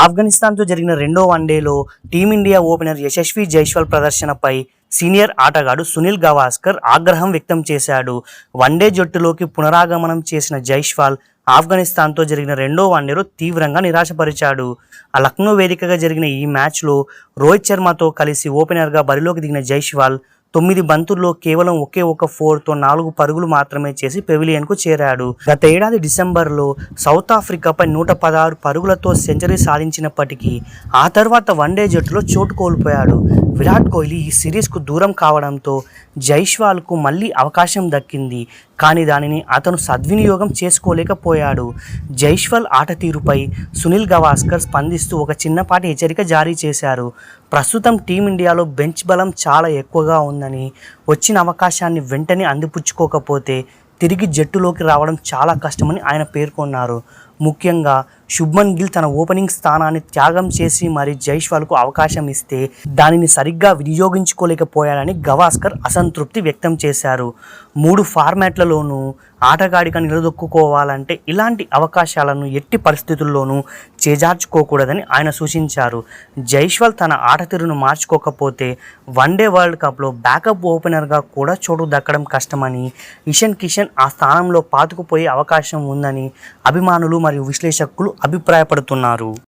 ఆఫ్ఘనిస్తాన్తో జరిగిన రెండో వన్డేలో టీమిండియా ఓపెనర్ యశస్వి జైస్వాల్ ప్రదర్శనపై సీనియర్ ఆటగాడు సునీల్ గవాస్కర్ ఆగ్రహం వ్యక్తం చేశాడు. వన్డే జట్టులోకి పునరాగమనం చేసిన జైస్వాల్ ఆఫ్ఘనిస్తాన్తో జరిగిన రెండో వన్డేలో తీవ్రంగా నిరాశపరిచాడు. లక్నో వేదికగా జరిగిన ఈ మ్యాచ్లో రోహిత్ శర్మతో కలిసి ఓపెనర్గా బరిలోకి దిగిన జైస్వాల్ 9 బంతుల్లో కేవలం ఒకే ఒక 4తో 4 పరుగులు మాత్రమే చేసి పెవిలియన్కు చేరాడు. గత ఏడాది డిసెంబర్లో సౌత్ ఆఫ్రికాపై 116 పరుగులతో సెంచరీ సాధించినప్పటికీ ఆ తర్వాత వన్డే జట్టులో చోటు కోల్పోయాడు. విరాట్ కోహ్లీ ఈ సిరీస్కు దూరం కావడంతో జైస్వాల్కు మళ్లీ అవకాశం దక్కింది. కానీ దానిని అతను సద్వినియోగం చేసుకోలేకపోయాడు. జైస్వాల్ ఆట తీరుపై సునీల్ గవాస్కర్ స్పందిస్తూ ఒక చిన్నపాటి హెచ్చరిక జారీ చేశారు. ప్రస్తుతం టీమిండియాలో బెంచ్ బలం చాలా ఎక్కువగా ఉందని, వచ్చిన అవకాశాన్ని వెంటనే అందిపుచ్చుకోకపోతే తిరిగి జట్టులోకి రావడం చాలా కష్టమని ఆయన పేర్కొన్నారు. ముఖ్యంగా శుభ్మన్ గిల్ తన ఓపెనింగ్ స్థానాన్ని త్యాగం చేసి మరీ జైస్వాల్కు అవకాశం ఇస్తే దానిని సరిగ్గా వినియోగించుకోలేకపోయాడని గవాస్కర్ అసంతృప్తి వ్యక్తం చేశారు. 3 ఫార్మాట్లలోనూ ఆటగాడిగా నిలదొక్కుకోవాలంటే ఇలాంటి అవకాశాలను ఎట్టి పరిస్థితుల్లోనూ చేజార్చుకోకూడదని ఆయన సూచించారు. జైస్వాల్ తన ఆట తీరును మార్చుకోకపోతే వన్డే వరల్డ్ కప్లో బ్యాకప్ ఓపెనర్గా కూడా చోటు దక్కడం కష్టమని, ఇషాన్ కిషన్ ఆ స్థానంలో పాతుకుపోయే అవకాశం ఉందని అభిమానులు మరియు విశ్లేషకులు అభిప్రాయపడుతున్నారు.